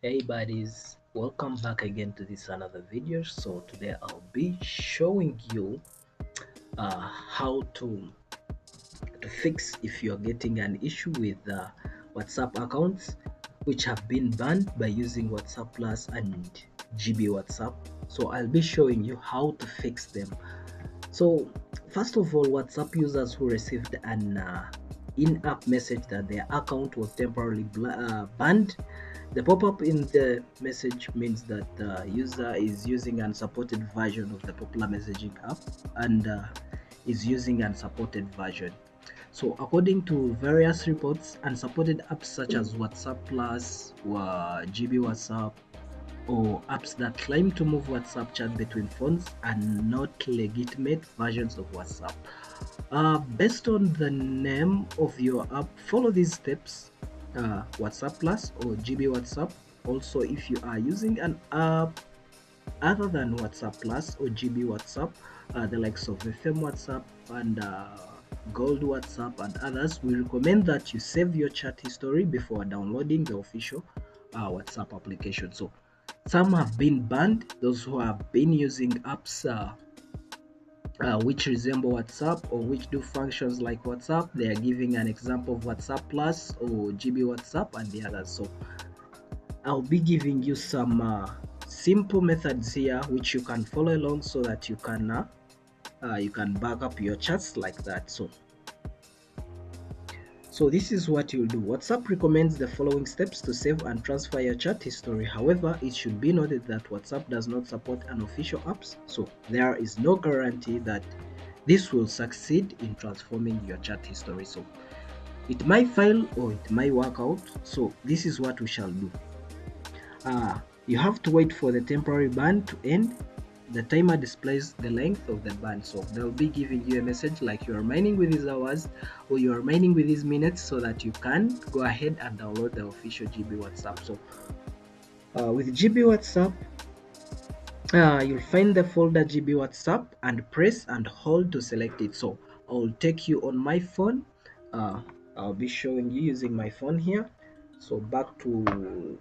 Hey buddies, welcome back again to this another video. So today I'll be showing you how to fix if you're getting an issue with WhatsApp accounts which have been banned by using WhatsApp Plus and GB WhatsApp. So I'll be showing you how to fix them. So first of all, WhatsApp users who received an in-app message that their account was temporarily banned. The pop-up in the message means that the user is using unsupported version of the popular messaging app and is using unsupported version. So according to various reports, unsupported apps such as WhatsApp Plus or GB WhatsApp or apps that claim to move WhatsApp chat between phones are not legitimate versions of WhatsApp. Based on the name of your app, follow these steps: WhatsApp Plus or GB WhatsApp. Also, if you are using an app other than WhatsApp Plus or GB WhatsApp, the likes of FM WhatsApp and Gold WhatsApp and others, we recommend that you save your chat history before downloading the official WhatsApp application. So some have been banned. Those who have been using apps which resemble WhatsApp or which do functions like WhatsApp, they are giving an example of WhatsApp Plus or GB WhatsApp and the others. So I'll be giving you some simple methods here which you can follow along so that you can back up your chats like that. So this is what you'll do. WhatsApp recommends the following steps to save and transfer your chat history. However, it should be noted that WhatsApp does not support unofficial apps, so there is no guarantee that this will succeed in transforming your chat history. So it might fail or it might work out. So this is what we shall do. You have to wait for the temporary ban to end. The timer displays the length of the ban, so they'll be giving you a message like you are mining with these hours or you are mining with these minutes so that you can go ahead and download the official GB WhatsApp. So with GB WhatsApp, you'll find the folder GB WhatsApp and press and hold to select it. So I'll take you on my phone. I'll be showing you using my phone here. So back to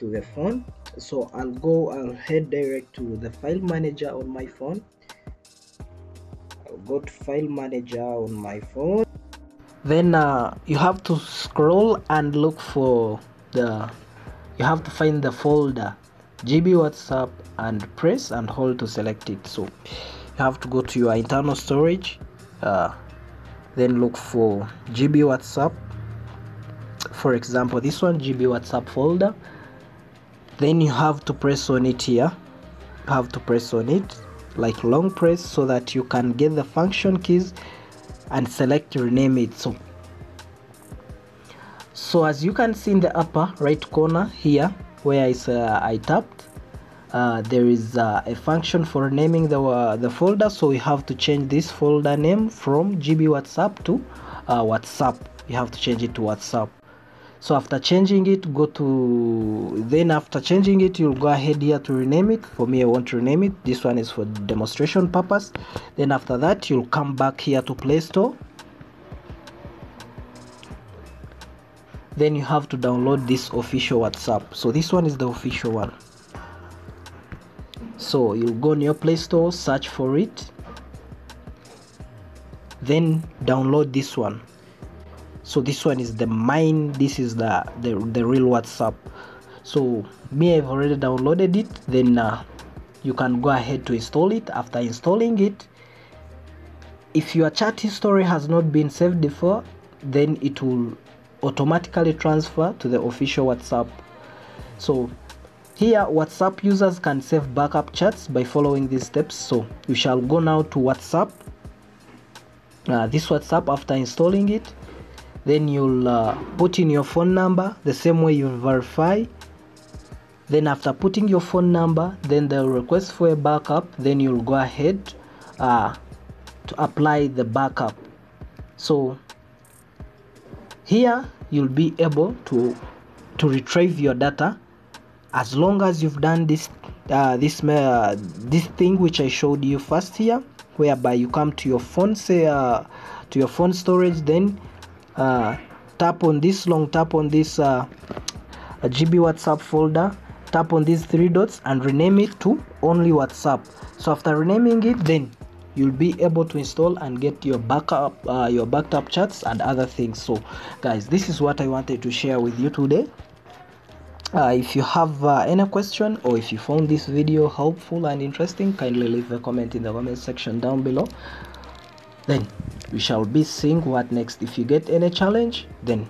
the phone. So I'll head direct to the file manager on my phone. I'll go to file manager on my phone. Then you have to scroll and look for you have to find the folder GB WhatsApp and press and hold to select it. So you have to go to your internal storage, then look for GB WhatsApp. For example, this one, GB WhatsApp folder. Then you have to press on it here. You have to press on it like long press so that you can get the function keys and select rename it. So as you can see in the upper right corner here where I tapped, there is a function for naming the folder. So we have to change this folder name from GB WhatsApp to WhatsApp. You have to change it to WhatsApp. So after changing it, after changing it, you'll go ahead here to rename it. For me, I want to rename it. This one is for demonstration purpose. Then after that, you'll come back here to Play Store. Then you have to download this official WhatsApp. So this one is the official one. So you'll go on your Play Store, search for it, then download this one. So this one is this is the real WhatsApp. So me, I've already downloaded it. Then you can go ahead to install it. After installing it, if your chat history has not been saved before, then it will automatically transfer to the official WhatsApp. So here WhatsApp users can save backup chats by following these steps. So you shall go now to WhatsApp, this WhatsApp. After installing it, then you'll put in your phone number the same way you verify. Then after putting your phone number, then they'll request for a backup. Then you'll go ahead to apply the backup. So here you'll be able to retrieve your data as long as you've done this thing which I showed you first here, whereby you come to your phone, to your phone storage, then tap on this a GB WhatsApp folder, tap on these three dots and rename it to only WhatsApp. So after renaming it, then you'll be able to install and get your backup your backed up chats and other things. So guys, this is what I wanted to share with you today. If you have any question, or if you found this video helpful and interesting, kindly leave a comment in the comment section down below. Then we shall be seeing what next. If you get any challenge, then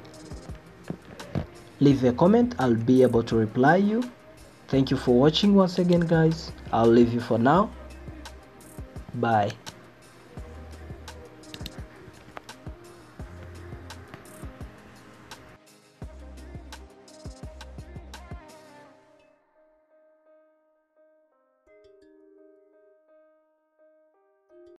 leave a comment. I'll be able to reply you. Thank you for watching once again, guys. I'll leave you for now. Bye.